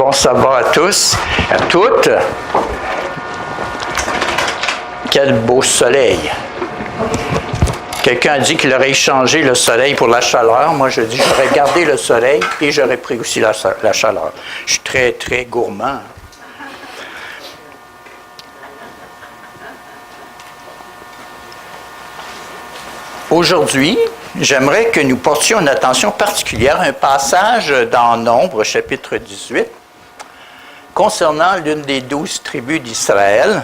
Bon sabbat à tous, à toutes. Quel beau soleil. Quelqu'un a dit qu'il aurait échangé le soleil pour la chaleur. Moi, je dis j'aurais gardé le soleil et j'aurais pris aussi la chaleur. Je suis très, très gourmand. Aujourd'hui, j'aimerais que nous portions une attention particulière à un passage dans Nombre, chapitre 18, concernant l'une des 12 tribus d'Israël,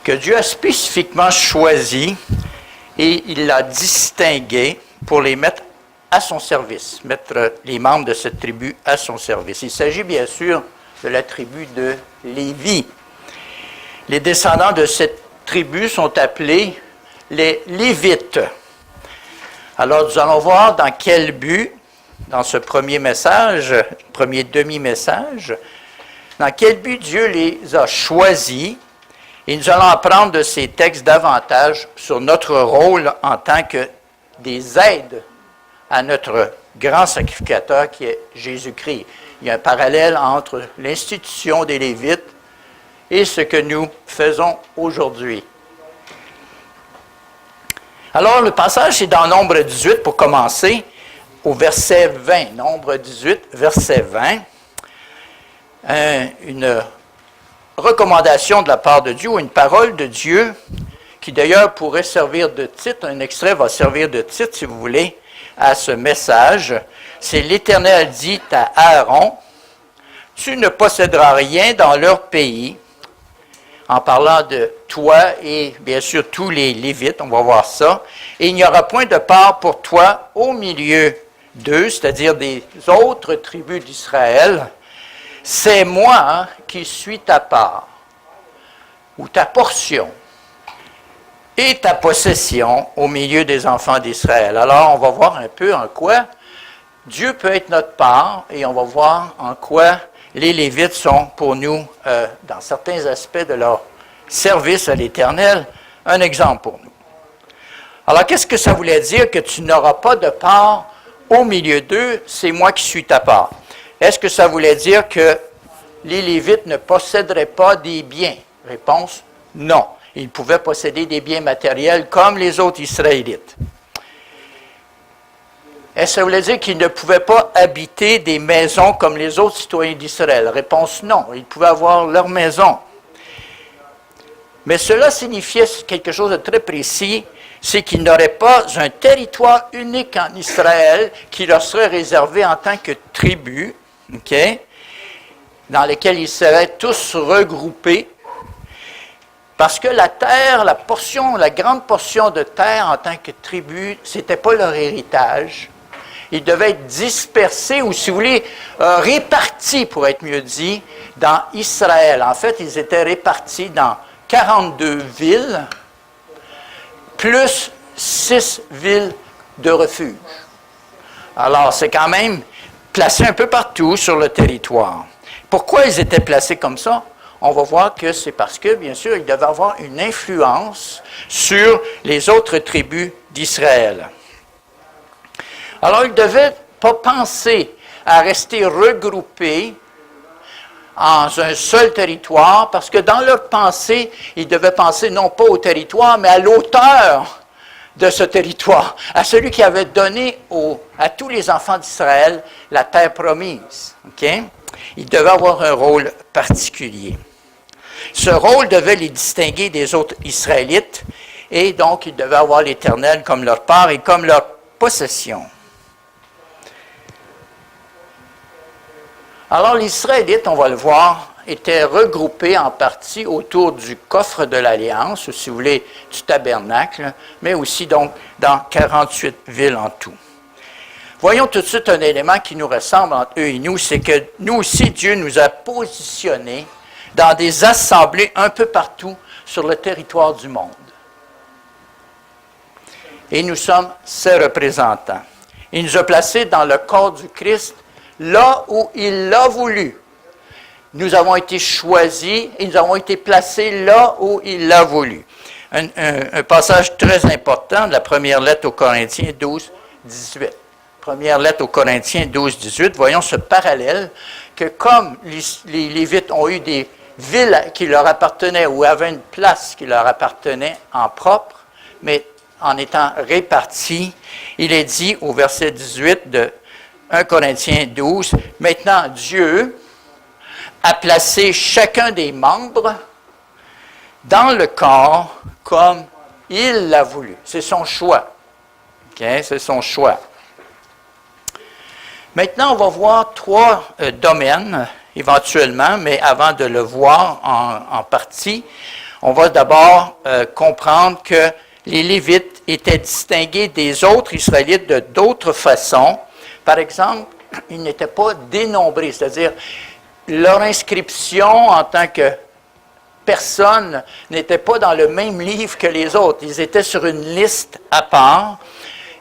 que Dieu a spécifiquement choisi et il l'a distingué pour les mettre à son service, mettre les membres de cette tribu à son service. Il s'agit bien sûr de la tribu de Lévi. Les descendants de cette tribu sont appelés les Lévites. Alors, nous allons voir dans quel but, dans ce premier message, premier demi-message, dans quel but Dieu les a choisis, et nous allons apprendre de ces textes davantage sur notre rôle en tant que des aides à notre grand sacrificateur qui est Jésus-Christ. Il y a un parallèle entre l'institution des Lévites et ce que nous faisons aujourd'hui. Alors, le passage, c'est dans Nombre 18, pour commencer, au verset 20. Nombre 18, verset 20. Une recommandation de la part de Dieu, ou une parole de Dieu, qui d'ailleurs pourrait servir de titre, un extrait va servir de titre, si vous voulez, à ce message. C'est l'Éternel dit à Aaron, « Tu ne posséderas rien dans leur pays », en parlant de toi et bien sûr tous les Lévites, on va voir ça. Et il n'y aura point de part pour toi au milieu d'eux, c'est-à-dire des autres tribus d'Israël. C'est moi qui suis ta part, ou ta portion, et ta possession au milieu des enfants d'Israël. Alors, on va voir un peu en quoi Dieu peut être notre part, et on va voir en quoi les Lévites sont pour nous, dans certains aspects de leur service à l'Éternel, un exemple pour nous. Alors, qu'est-ce que ça voulait dire que tu n'auras pas de part au milieu d'eux, c'est moi qui suis ta part? Est-ce que ça voulait dire que les Lévites ne posséderaient pas des biens? Réponse, non. Ils pouvaient posséder des biens matériels comme les autres Israélites. Est-ce que ça voulait dire qu'ils ne pouvaient pas habiter des maisons comme les autres citoyens d'Israël? Réponse, non. Ils pouvaient avoir leur maison. Mais cela signifiait quelque chose de très précis, c'est qu'ils n'auraient pas un territoire unique en Israël qui leur serait réservé en tant que tribu, dans lequel ils seraient tous regroupés, parce que la terre, la grande portion de terre en tant que tribu, ce n'était pas leur héritage. Ils devaient être dispersés, ou si vous voulez, répartis, pour être mieux dit, dans Israël. En fait, ils étaient répartis dans 42 villes, plus 6 villes de refuge. Alors, c'est quand même placé un peu partout sur le territoire. Pourquoi ils étaient placés comme ça? On va voir que c'est parce que, bien sûr, ils devaient avoir une influence sur les autres tribus d'Israël. Alors, ils ne devaient pas penser à rester regroupés en un seul territoire, parce que dans leur pensée, ils devaient penser non pas au territoire, mais à l'auteur de ce territoire, à celui qui avait donné à tous les enfants d'Israël la terre promise. Ils devaient avoir un rôle particulier. Ce rôle devait les distinguer des autres Israélites, et donc ils devaient avoir l'Éternel comme leur part et comme leur possession. Alors, les Israélites, on va le voir, étaient regroupés en partie autour du coffre de l'Alliance, ou si vous voulez, du tabernacle, mais aussi donc dans 48 villes en tout. Voyons tout de suite un élément qui nous ressemble entre eux et nous, c'est que nous aussi, Dieu nous a positionnés dans des assemblées un peu partout sur le territoire du monde. Et nous sommes ses représentants. Il nous a placés dans le corps du Christ, là où il l'a voulu. Nous avons été choisis et nous avons été placés là où il l'a voulu. Un passage très important de la première lettre aux Corinthiens 12, 18. Première lettre aux Corinthiens 12, 18. Voyons ce parallèle que comme les Lévites ont eu des villes qui leur appartenaient ou avaient une place qui leur appartenait en propre, mais en étant répartis, il est dit au verset 18 de 1 Corinthiens 12, « Maintenant Dieu a placé chacun des membres dans le corps comme il l'a voulu. » C'est son choix. Okay? C'est son choix. Maintenant, on va voir trois domaines, éventuellement, mais avant de le voir en partie, on va d'abord comprendre que les Lévites étaient distingués des autres Israélites de d'autres façons. Par exemple, ils n'étaient pas dénombrés, c'est-à-dire leur inscription en tant que personne n'était pas dans le même livre que les autres. Ils étaient sur une liste à part.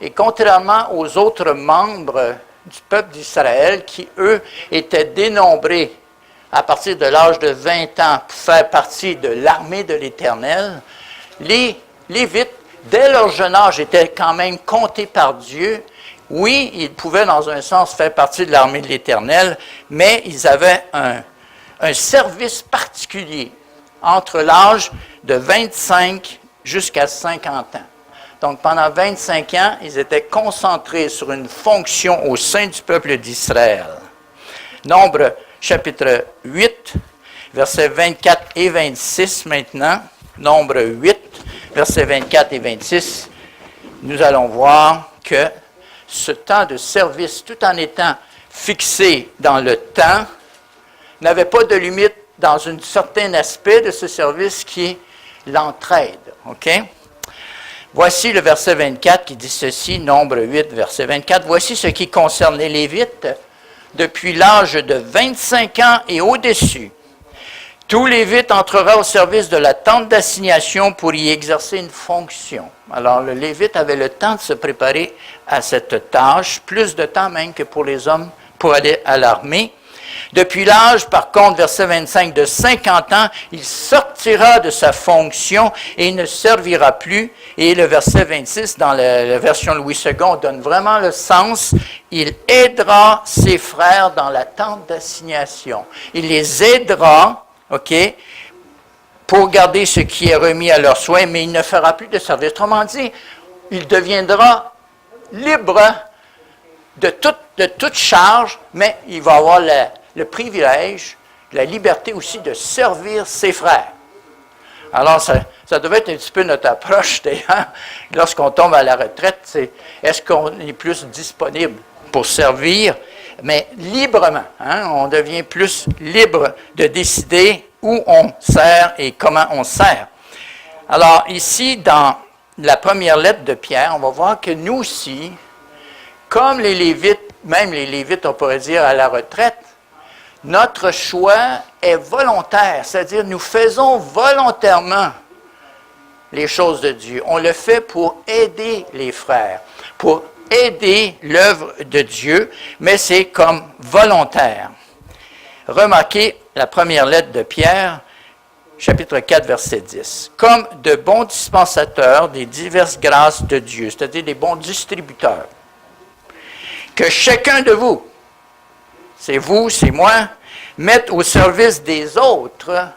Et contrairement aux autres membres du peuple d'Israël, qui, eux, étaient dénombrés à partir de l'âge de 20 ans pour faire partie de l'armée de l'Éternel, les Lévites, dès leur jeune âge, étaient quand même comptés par Dieu. Oui, ils pouvaient, dans un sens, faire partie de l'armée de l'Éternel, mais ils avaient un service particulier entre l'âge de 25 jusqu'à 50 ans. Donc, pendant 25 ans, ils étaient concentrés sur une fonction au sein du peuple d'Israël. Nombre, chapitre 8, versets 24 et 26 maintenant. Nombre 8, versets 24 et 26. Nous allons voir que ce temps de service, tout en étant fixé dans le temps, n'avait pas de limite dans un certain aspect de ce service qui est l'entraide. OK? Voici le verset 24 qui dit ceci, Nombre 8, verset 24. « Voici ce qui concerne les Lévites depuis l'âge de 25 ans et au-dessus. Tout Lévite entrera au service de la tente d'assignation pour y exercer une fonction. » Alors, le Lévite avait le temps de se préparer à cette tâche, plus de temps même que pour les hommes pour aller à l'armée. Depuis l'âge, par contre, verset 25, de 50 ans, il sortira de sa fonction et il ne servira plus. Et le verset 26, dans la version Louis II, donne vraiment le sens. Il aidera ses frères dans la tente d'assignation. Il les aidera, OK, pour garder ce qui est remis à leurs soins, mais il ne fera plus de service. Autrement dit, il deviendra libre de toute charge, mais il va avoir le privilège, la liberté aussi de servir ses frères. Alors, ça devait être un petit peu notre approche, d'ailleurs, lorsqu'on tombe à la retraite, c'est est-ce qu'on est plus disponible pour servir, mais librement. Hein, on devient plus libre de décider où on sert et comment on sert. Alors, ici, dans la première lettre de Pierre, on va voir que nous aussi, comme les Lévites, même les Lévites, on pourrait dire, à la retraite, notre choix est volontaire, c'est-à-dire nous faisons volontairement les choses de Dieu. On le fait pour aider les frères, pour aider l'œuvre de Dieu, mais c'est comme volontaire. Remarquez la première lettre de Pierre, chapitre 4, verset 10. « Comme de bons dispensateurs des diverses grâces de Dieu, c'est-à-dire des bons distributeurs, que chacun de vous, c'est vous, c'est moi, mette au service des autres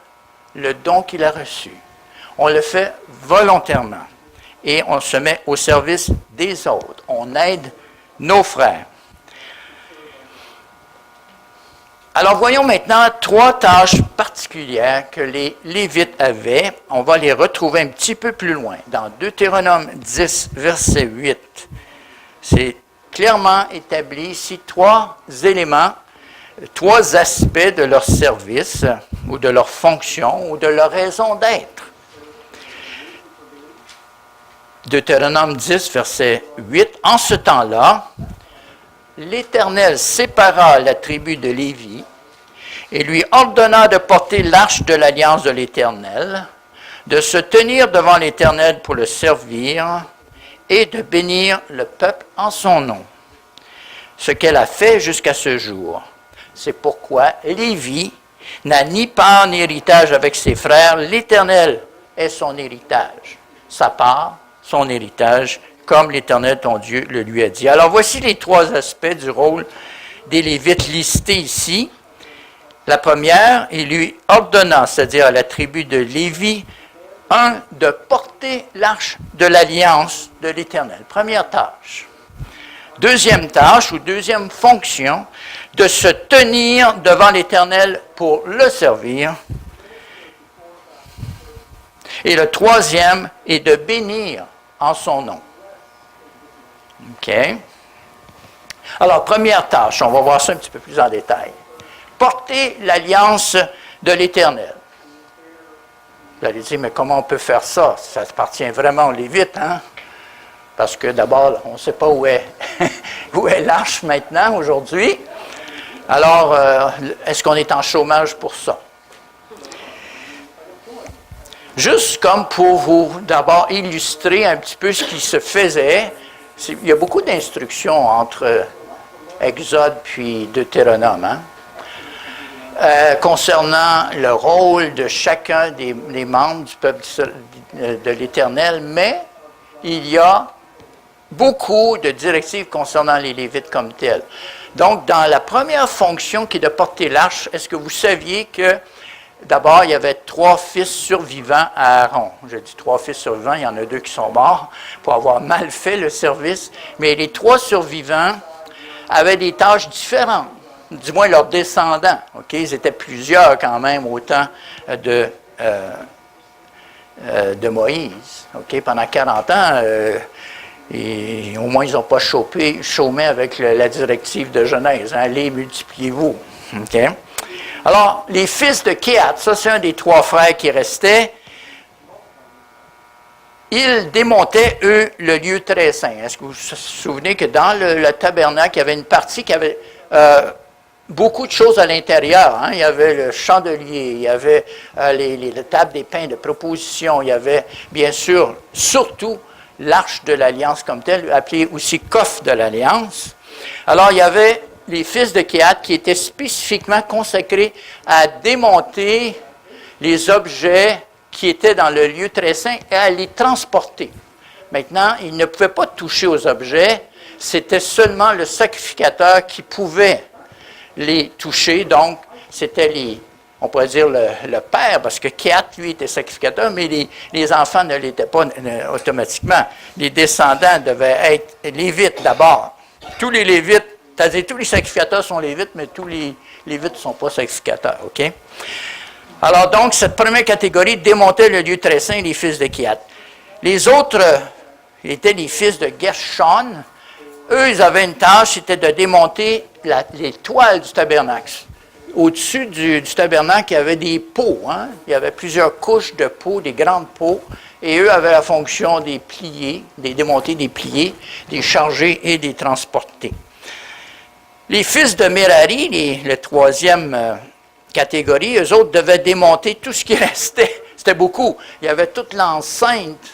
le don qu'il a reçu. » On le fait volontairement et on se met au service des autres. On aide nos frères. Alors voyons maintenant trois tâches particulières que les Lévites avaient. On va les retrouver un petit peu plus loin. Dans Deutéronome 10, verset 8, c'est clairement établi ici trois éléments, trois aspects de leur service ou de leur fonction ou de leur raison d'être. Deutéronome 10, verset 8. « En ce temps-là, l'Éternel sépara la tribu de Lévi et lui ordonna de porter l'arche de l'alliance de l'Éternel, de se tenir devant l'Éternel pour le servir et de bénir le peuple en son nom. Ce qu'elle a fait jusqu'à ce jour. C'est pourquoi Lévi n'a ni part ni héritage avec ses frères. L'Éternel est son héritage. Sa part, son héritage, comme l'Éternel, ton Dieu, le lui a dit. » Alors, voici les trois aspects du rôle des Lévites listés ici. La première, il lui ordonna, c'est-à-dire à la tribu de Lévi, de porter l'arche de l'alliance de l'Éternel. Première tâche. Deuxième tâche ou deuxième fonction, de se tenir devant l'Éternel pour le servir. Et le troisième est de bénir en son nom. OK? Alors, première tâche, on va voir ça un petit peu plus en détail. Porter l'alliance de l'Éternel. Vous allez dire, mais comment on peut faire ça? Ça appartient vraiment aux Lévites, hein? Parce que d'abord, on ne sait pas où est, où est l'arche maintenant, aujourd'hui. Alors, est-ce qu'on est en chômage pour ça? Juste comme pour vous, d'abord, illustrer un petit peu ce qui se faisait, il y a beaucoup d'instructions entre Exode puis Deutéronome, hein? Concernant le rôle de chacun des membres du peuple de l'Éternel, mais il y a beaucoup de directives concernant les Lévites comme tels. Donc, dans la première fonction qui est de porter l'arche, est-ce que vous saviez que, d'abord, il y avait 3 fils survivants à Aaron? Je dis 3 fils survivants, il y en a 2 qui sont morts pour avoir mal fait le service, mais les 3 survivants avaient des tâches différentes, du moins leurs descendants. Okay? Ils étaient plusieurs quand même au temps de Moïse. Okay? Pendant 40 ans, et au moins ils n'ont pas chômé avec la directive de Genèse. Hein? Allez, multipliez-vous. Okay? Alors, les fils de Kéhat, ça c'est un des 3 frères qui restaient, ils démontaient, eux, le lieu très saint. Est-ce que vous vous souvenez que dans le tabernacle, il y avait une partie qui avait beaucoup de choses à l'intérieur. Hein? Il y avait le chandelier, il y avait les tables des pains de proposition, il y avait, bien sûr, surtout, l'arche de l'Alliance comme telle, appelée aussi coffre de l'Alliance. Alors, il y avait les fils de Kéhat qui étaient spécifiquement consacrés à démonter les objets qui étaient dans le lieu très saint et à les transporter. Maintenant, ils ne pouvaient pas toucher aux objets, c'était seulement le sacrificateur qui pouvait les toucher, donc c'était on pourrait dire le père, parce que Kéhat, lui, était sacrificateur, mais les enfants ne l'étaient pas automatiquement. Les descendants devaient être lévites d'abord. Tous les lévites, c'est-à-dire tous les sacrificateurs sont lévites, mais tous les lévites ne sont pas sacrificateurs, OK? Alors donc, cette première catégorie démontait le lieu très saint, les fils de Kéhat. Les autres étaient les fils de Gershon. Eux, ils avaient une tâche, c'était de démonter les toiles du tabernacle. Au-dessus du tabernacle, il y avait des pots. Hein? Il y avait plusieurs couches de pots, des grandes pots, et eux avaient la fonction des plier, des démonter, des plier, des charger et des transporter. Les fils de Merari, la troisième catégorie, eux autres devaient démonter tout ce qui restait. C'était beaucoup. Il y avait toute l'enceinte,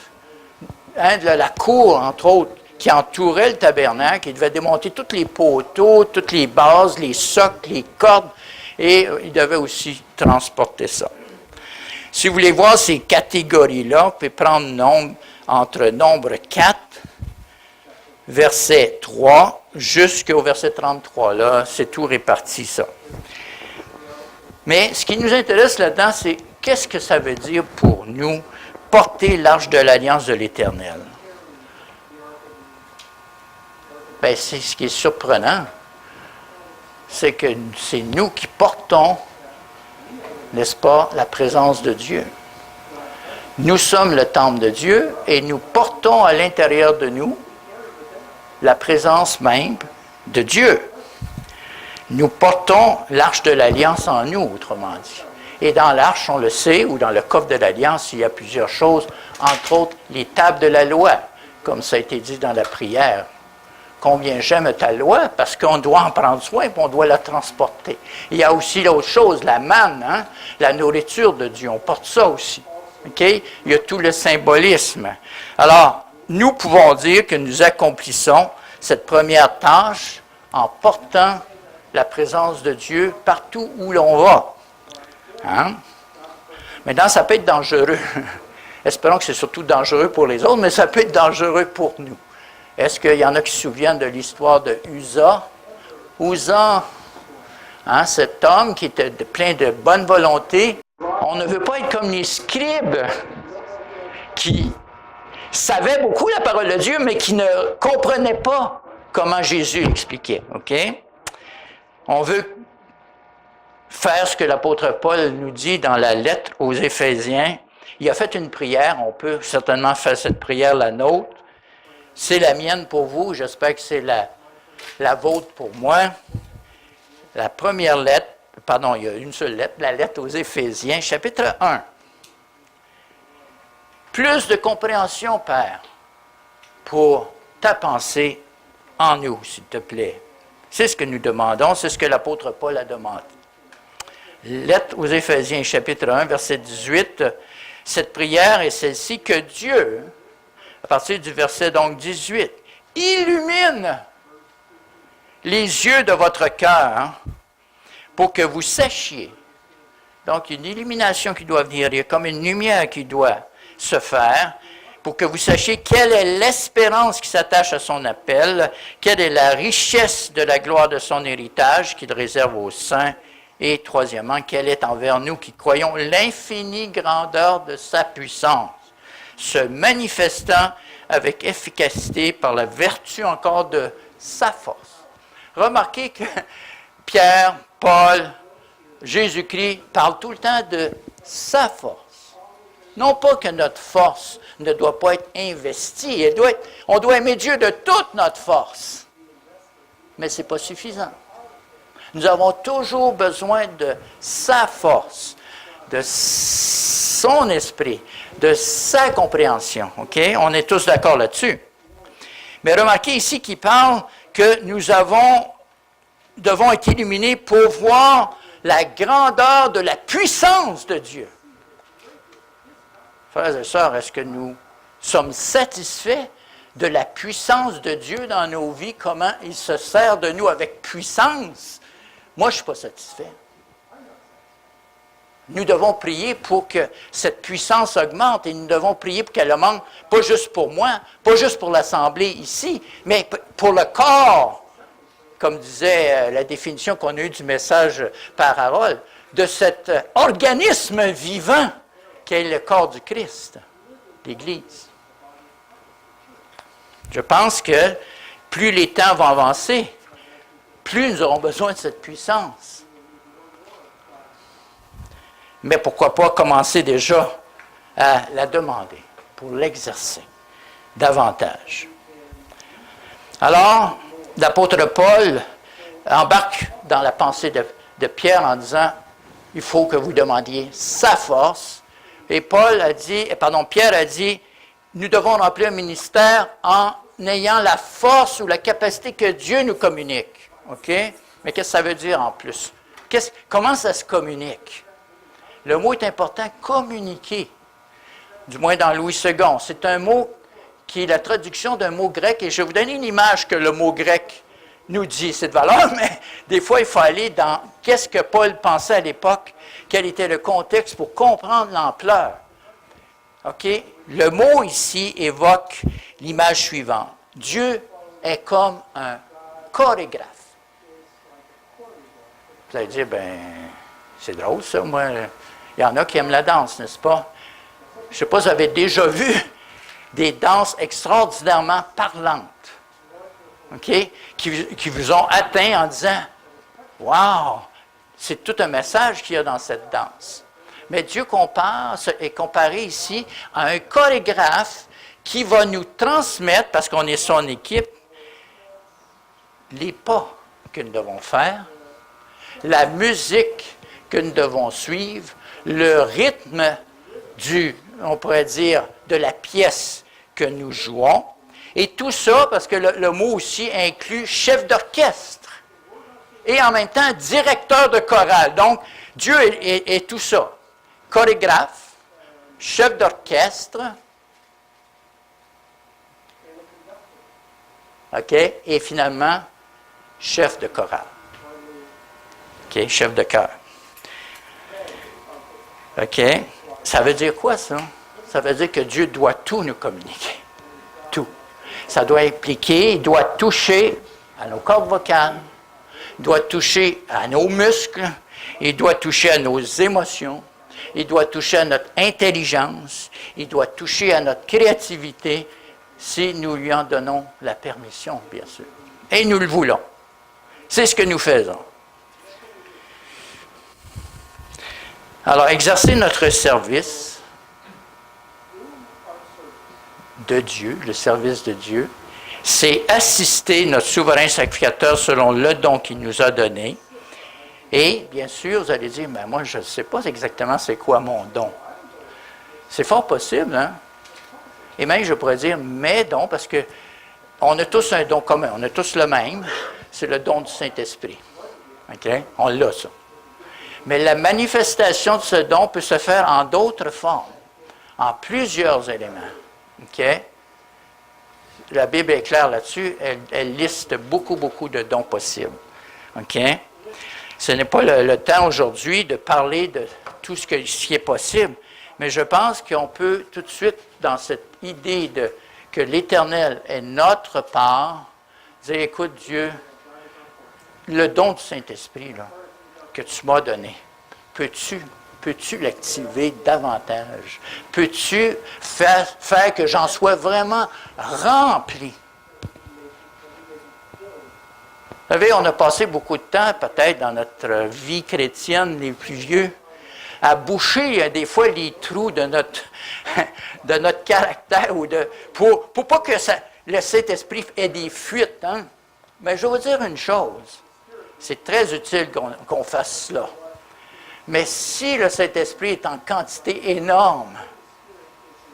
hein, de la cour, entre autres, qui entourait le tabernacle. Ils devaient démonter tous les poteaux, toutes les bases, les socles, les cordes, et ils devaient aussi transporter ça. Si vous voulez voir ces catégories-là, vous pouvez prendre entre nombre 4, verset 3, jusqu'au verset 33. Là, c'est tout réparti, ça. Mais ce qui nous intéresse là-dedans, c'est qu'est-ce que ça veut dire pour nous porter l'arche de l'Alliance de l'Éternel? Bien, c'est ce qui est surprenant, c'est que c'est nous qui portons, n'est-ce pas, la présence de Dieu. Nous sommes le temple de Dieu et nous portons à l'intérieur de nous la présence même de Dieu. Nous portons l'arche de l'Alliance en nous, autrement dit. Et dans l'arche, on le sait, ou dans le coffre de l'Alliance, il y a plusieurs choses, entre autres les tables de la loi, comme ça a été dit dans la prière. Combien j'aime ta loi, parce qu'on doit en prendre soin et on doit la transporter. Il y a aussi l'autre chose, la manne, hein, la nourriture de Dieu, on porte ça aussi. Okay? Il y a tout le symbolisme. Alors, nous pouvons dire que nous accomplissons cette première tâche en portant la présence de Dieu partout où l'on va. Hein? Maintenant, ça peut être dangereux. Espérons que c'est surtout dangereux pour les autres, mais ça peut être dangereux pour nous. Est-ce qu'il y en a qui se souviennent de l'histoire de Uza? Uza Hein, cet homme qui était plein de bonne volonté. On ne veut pas être comme les scribes qui savaient beaucoup la parole de Dieu, mais qui ne comprenaient pas comment Jésus expliquait. OK? On veut faire ce que l'apôtre Paul nous dit dans la lettre aux Éphésiens. Il a fait une prière, on peut certainement faire cette prière la nôtre. C'est la mienne pour vous, j'espère que c'est la vôtre pour moi. La première lettre, pardon, il y a une seule lettre, la lettre aux Éphésiens, chapitre 1. Plus de compréhension, Père, pour ta pensée en nous, s'il te plaît. C'est ce que nous demandons, c'est ce que l'apôtre Paul a demandé. Lettre aux Éphésiens, chapitre 1, verset 18. Cette prière est celle-ci, que Dieu, à partir du verset donc 18, illumine les yeux de votre cœur pour que vous sachiez. Donc, une illumination qui doit venir, il y a comme une lumière qui doit se faire pour que vous sachiez quelle est l'espérance qui s'attache à son appel, quelle est la richesse de la gloire de son héritage qu'il réserve aux saints, et troisièmement, quelle est envers nous qui croyons l'infinie grandeur de sa puissance, se manifestant avec efficacité par la vertu encore de sa force. Remarquez que Pierre, Paul, Jésus-Christ parlent tout le temps de sa force. Non pas que notre force ne doit pas être investie, on doit aimer Dieu de toute notre force, mais ce n'est pas suffisant. Nous avons toujours besoin de sa force, de son esprit, de sa compréhension. OK? On est tous d'accord là-dessus. Mais remarquez ici qu'il parle que nous devons être illuminés pour voir la grandeur de la puissance de Dieu. Frères et sœurs, est-ce que nous sommes satisfaits de la puissance de Dieu dans nos vies, comment il se sert de nous avec puissance? Moi, je ne suis pas satisfait. Nous devons prier pour que cette puissance augmente et nous devons prier pour qu'elle augmente, pas juste pour moi, pas juste pour l'Assemblée ici, mais pour le corps, comme disait la définition qu'on a eue du message par Harold, de cet organisme vivant qu'est le corps du Christ, l'Église. Je pense que plus les temps vont avancer, plus nous aurons besoin de cette puissance. Mais pourquoi pas commencer déjà à la demander pour l'exercer davantage. Alors, l'apôtre Paul embarque dans la pensée de Pierre en disant, il faut que vous demandiez sa force. Et Pierre a dit, nous devons remplir un ministère en ayant la force ou la capacité que Dieu nous communique. OK? Mais qu'est-ce que ça veut dire en plus? Comment ça se communique? Le mot est important, communiquer. Du moins dans Louis II. C'est un mot qui est la traduction d'un mot grec. Et je vais vous donner une image que le mot grec nous dit. C'est de valeur, mais des fois, il faut aller dans qu'est-ce que Paul pensait à l'époque, quel était le contexte pour comprendre l'ampleur. OK? Le mot ici évoque l'image suivante. Dieu est comme un chorégraphe. Vous allez dire, c'est drôle ça, moi. Il y en a qui aiment la danse, n'est-ce pas? Je ne sais pas si vous avez déjà vu des danses extraordinairement parlantes, OK? Qui vous ont atteint en disant, « Wow! » C'est tout un message qu'il y a dans cette danse. Mais Dieu est comparé ici à un chorégraphe qui va nous transmettre, parce qu'on est son équipe, les pas que nous devons faire, la musique que nous devons suivre, le rythme on pourrait dire, de la pièce que nous jouons. Et tout ça, parce que le mot aussi inclut chef d'orchestre et en même temps directeur de chorale. Donc, Dieu est tout ça. Chorégraphe, chef d'orchestre, OK, et finalement, chef de chorale. OK, chef de chœur. OK, ça veut dire quoi, ça? Ça veut dire que Dieu doit tout nous communiquer. Tout. Ça doit impliquer, il doit toucher à nos cordes vocales, il doit toucher à nos muscles, il doit toucher à nos émotions, il doit toucher à notre intelligence, il doit toucher à notre créativité, si nous lui en donnons la permission, bien sûr. Et nous le voulons. C'est ce que nous faisons. Alors, exercer notre service de Dieu, le service de Dieu, c'est assister notre souverain sacrificateur selon le don qu'il nous a donné. Et, bien sûr, vous allez dire, mais moi, je ne sais pas exactement c'est quoi mon don. C'est fort possible, hein? Et même, je pourrais dire mes dons, parce qu'on a tous un don commun, on a tous le même, c'est le don du Saint-Esprit. OK? On l'a, ça. Mais la manifestation de ce don peut se faire en d'autres formes, en plusieurs éléments. OK? La Bible est claire là-dessus, elle liste beaucoup de dons possibles. OK? Ce n'est pas le temps aujourd'hui de parler de tout ce qui est possible, mais je pense qu'on peut tout de suite, dans cette idée que l'Éternel est notre part, dire, écoute Dieu, le don du Saint-Esprit là, que tu m'as donné, peux-tu l'activer davantage? Peux-tu faire que j'en sois vraiment rempli? Vous savez, on a passé beaucoup de temps, peut-être dans notre vie chrétienne, les plus vieux, à boucher des fois les trous de notre caractère pour pas que le Saint-Esprit ait des fuites. Hein? Mais je vais vous dire une chose, c'est très utile qu'on fasse cela. Mais si le Saint-Esprit est en quantité énorme,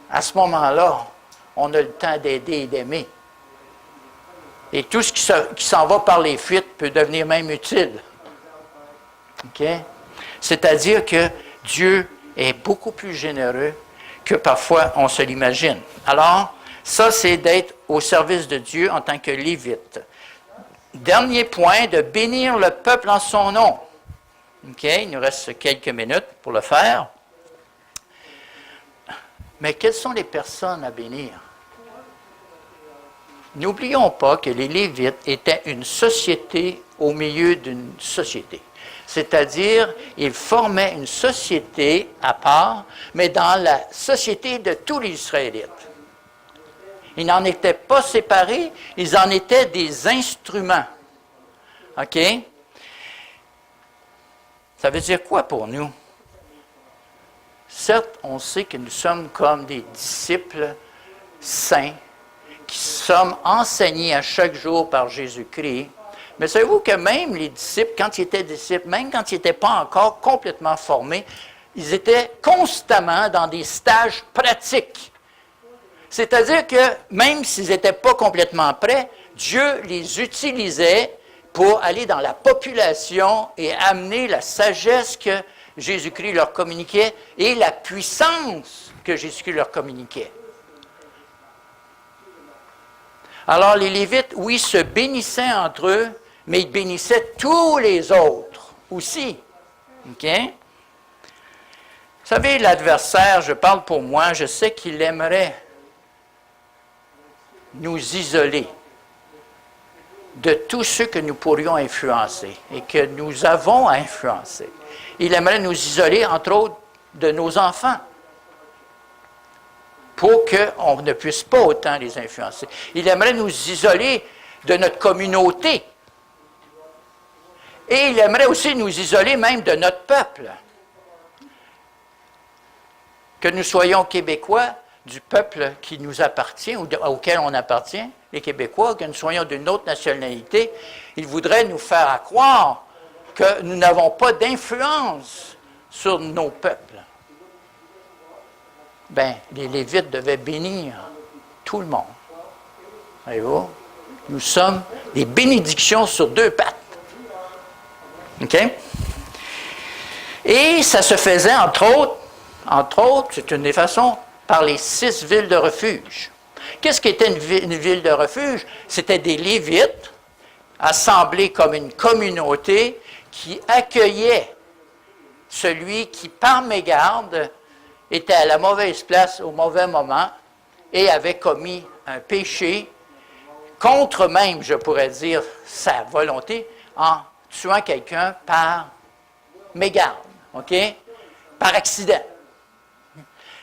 à ce moment-là, on a le temps d'aider et d'aimer. Et tout ce qui s'en va par les fuites peut devenir même utile. OK? C'est-à-dire que Dieu est beaucoup plus généreux que parfois on se l'imagine. Alors, ça, c'est d'être au service de Dieu en tant que lévite. Dernier point, de bénir le peuple en son nom. OK? Il nous reste quelques minutes pour le faire. Mais quelles sont les personnes à bénir? N'oublions pas que les Lévites étaient une société au milieu d'une société. C'est-à-dire, ils formaient une société à part, mais dans la société de tous les Israélites. Ils n'en étaient pas séparés, ils en étaient des instruments. OK? Ça veut dire quoi pour nous? Certes, on sait que nous sommes comme des disciples saints, qui sommes enseignés à chaque jour par Jésus-Christ. Mais savez-vous que même les disciples, quand ils étaient disciples, même quand ils n'étaient pas encore complètement formés, ils étaient constamment dans des stages pratiques. C'est-à-dire que même s'ils n'étaient pas complètement prêts, Dieu les utilisait pour aller dans la population et amener la sagesse que Jésus-Christ leur communiquait et la puissance que Jésus-Christ leur communiquait. Alors, les Lévites, oui, se bénissaient entre eux, mais ils bénissaient tous les autres aussi. OK? Vous savez, l'adversaire, je parle pour moi, je sais qu'il aimerait nous isoler de tous ceux que nous pourrions influencer et que nous avons à influencer. Il aimerait nous isoler, entre autres, de nos enfants, pour qu'on ne puisse pas autant les influencer. Il aimerait nous isoler de notre communauté. Et il aimerait aussi nous isoler même de notre peuple. Que nous soyons Québécois, du peuple qui nous appartient, ou auquel on appartient, les Québécois, que nous soyons d'une autre nationalité, il voudrait nous faire croire que nous n'avons pas d'influence sur nos peuples. Bien, les Lévites devaient bénir tout le monde. Voyez-vous? Nous sommes des bénédictions sur deux pattes. OK? Et ça se faisait, entre autres, c'est une des façons, par les 6 villes de refuge. Qu'est-ce qu'était une ville de refuge? C'était des Lévites assemblés comme une communauté qui accueillait celui qui, par mégarde, était à la mauvaise place au mauvais moment et avait commis un péché contre même, je pourrais dire, sa volonté, en tuant quelqu'un par mégarde, OK? Par accident.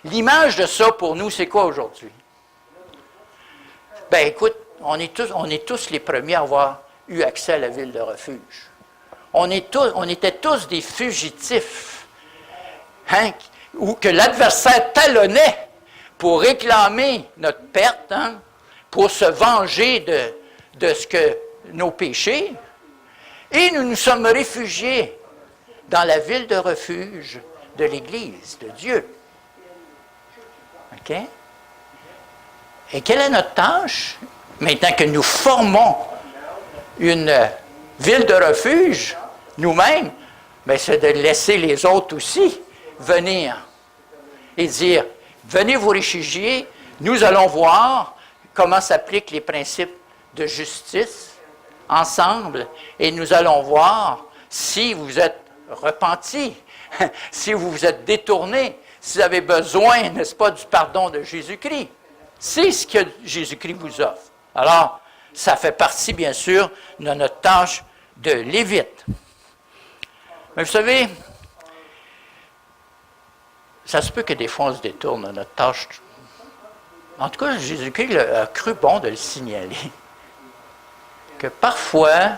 L'image de ça, pour nous, c'est quoi aujourd'hui? Ben écoute, on est tous les premiers à avoir eu accès à la ville de refuge. On était tous des fugitifs, hein, ou que l'adversaire talonnait pour réclamer notre perte, hein, pour se venger de ce que nos péchés. Et nous nous sommes réfugiés dans la ville de refuge de l'Église de Dieu. OK? Et quelle est notre tâche? Maintenant que nous formons une ville de refuge, nous-mêmes, bien, c'est de laisser les autres aussi venir et dire, venez vous réfugier, nous allons voir comment s'appliquent les principes de justice ensemble, et nous allons voir si vous êtes repentis, si vous vous êtes détournés, si vous avez besoin, n'est-ce pas, du pardon de Jésus-Christ. C'est ce que Jésus-Christ vous offre. Alors, ça fait partie, bien sûr, de notre tâche de lévite. Mais vous savez, ça se peut que des fois on se détourne de notre tâche. En tout cas, Jésus-Christ a cru bon de le signaler. Que parfois,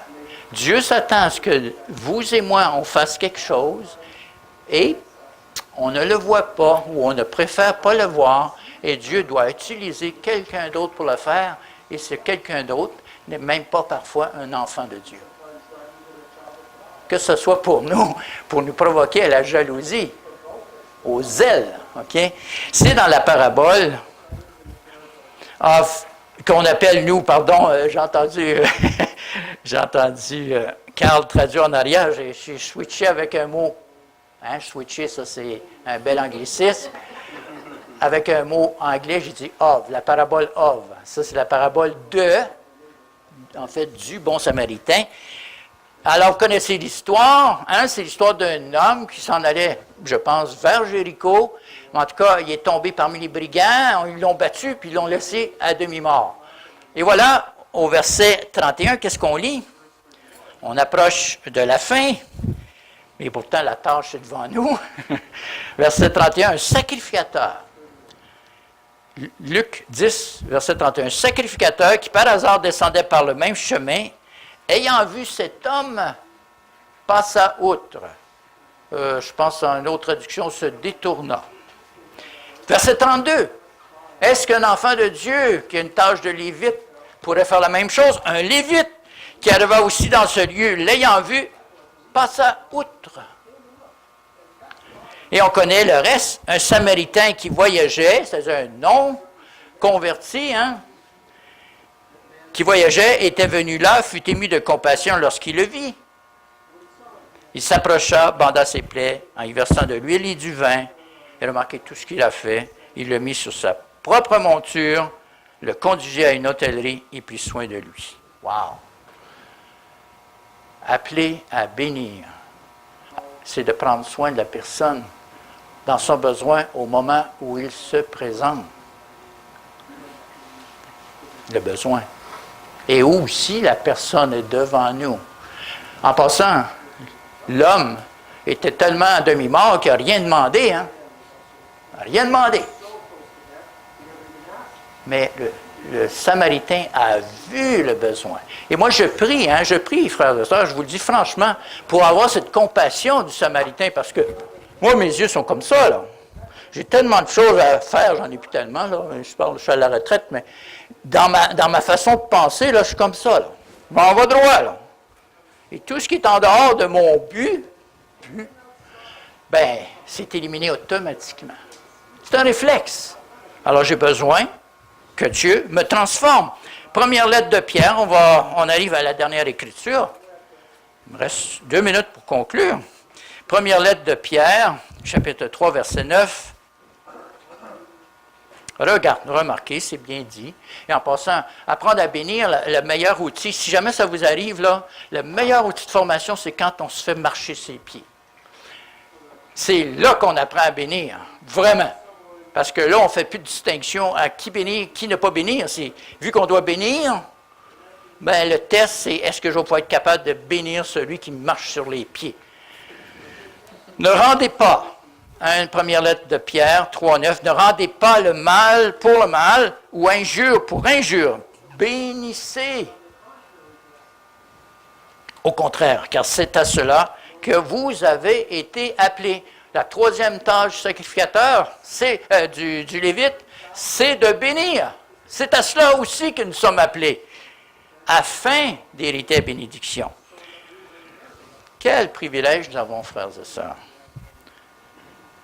Dieu s'attend à ce que vous et moi, on fasse quelque chose et on ne le voit pas ou on ne préfère pas le voir et Dieu doit utiliser quelqu'un d'autre pour le faire et ce quelqu'un d'autre n'est même pas parfois un enfant de Dieu. Que ce soit pour nous provoquer à la jalousie, au zèle, OK? C'est dans la parabole qu'on appelle nous, pardon, j'ai entendu Carl traduire en arrière, j'ai switché avec un mot. Hein, switcher, ça c'est un bel anglicisme. Avec un mot anglais, j'ai dit of, la parabole of. Ça c'est la parabole du bon samaritain. Alors, vous connaissez l'histoire, hein? C'est l'histoire d'un homme qui s'en allait, je pense, vers Jéricho. En tout cas, il est tombé parmi les brigands, ils l'ont battu, puis ils l'ont laissé à demi-mort. Et voilà, au verset 31, qu'est-ce qu'on lit? On approche de la fin, mais pourtant la tâche est devant nous. Verset 31, un sacrificateur. Luc 10, verset 31, un sacrificateur qui par hasard descendait par le même chemin, ayant vu cet homme, passa outre. Je pense à une autre traduction, se détourna. Verset 32. Est-ce qu'un enfant de Dieu qui a une tâche de lévite pourrait faire la même chose? Un lévite qui arriva aussi dans ce lieu, l'ayant vu, passa outre. Et on connaît le reste. Un Samaritain qui voyageait, c'est-à-dire un non-converti, hein, qui voyageait, était venu là, fut ému de compassion lorsqu'il le vit. Il s'approcha, banda ses plaies, en y versant de l'huile et du vin, et remarquez tout ce qu'il a fait. Il le mit sur sa propre monture, le conduisit à une hôtellerie et prit soin de lui. Wow! Appelé à bénir, c'est de prendre soin de la personne dans son besoin au moment où il se présente. Le besoin. Et où aussi la personne est devant nous. En passant, l'homme était tellement à demi-mort qu'il n'a rien demandé. Hein? Il n'a rien demandé. Mais le Samaritain a vu le besoin. Et moi, je prie, frères et sœurs, je vous le dis franchement, pour avoir cette compassion du Samaritain, parce que moi, mes yeux sont comme ça, là. J'ai tellement de choses à faire, j'en ai plus tellement, là. Je suis à la retraite, mais dans ma façon de penser, là, je suis comme ça, là. Je m'en vais droit, là. Et tout ce qui est en dehors de mon but, ben, c'est éliminé automatiquement. C'est un réflexe. Alors, j'ai besoin que Dieu me transforme. Première lettre de Pierre, on arrive à la dernière écriture. Il me reste 2 minutes pour conclure. Première lettre de Pierre, chapitre 3, verset 9. Remarquez, c'est bien dit. Et en passant, apprendre à bénir, le meilleur outil, si jamais ça vous arrive, là, le meilleur outil de formation, c'est quand on se fait marcher ses pieds. C'est là qu'on apprend à bénir, vraiment. Parce que là, on ne fait plus de distinction à qui bénir, qui ne pas bénir. C'est, vu qu'on doit bénir, Ben, le test, c'est est-ce que je vais pouvoir être capable de bénir celui qui marche sur les pieds? Ne rendez pas, première lettre de Pierre 3,9, ne rendez pas le mal pour le mal ou injure pour injure. Bénissez. Au contraire, car c'est à cela que vous avez été appelés. La troisième tâche du sacrificateur, du Lévite, c'est de bénir. C'est à cela aussi que nous sommes appelés, afin d'hériter la bénédiction. Quel privilège nous avons, frères et sœurs,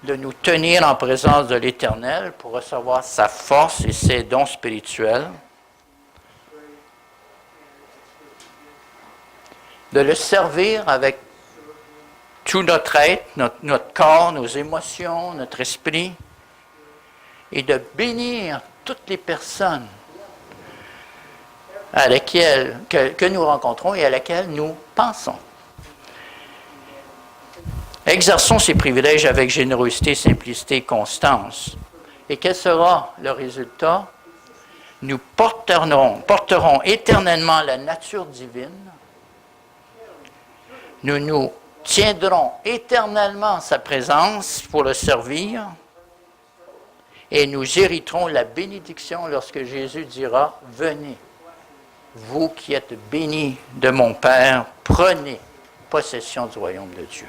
de nous tenir en présence de l'Éternel pour recevoir sa force et ses dons spirituels, de le servir avec tout notre être, notre corps, nos émotions, notre esprit, et de bénir toutes les personnes que nous rencontrons et à laquelle nous pensons. Exerçons ces privilèges avec générosité, simplicité et constance. Et quel sera le résultat? Nous porterons éternellement la nature divine. Nous nous tiendrons éternellement sa présence pour le servir. Et nous hériterons la bénédiction lorsque Jésus dira, « Venez, vous qui êtes bénis de mon Père, prenez possession du royaume de Dieu. »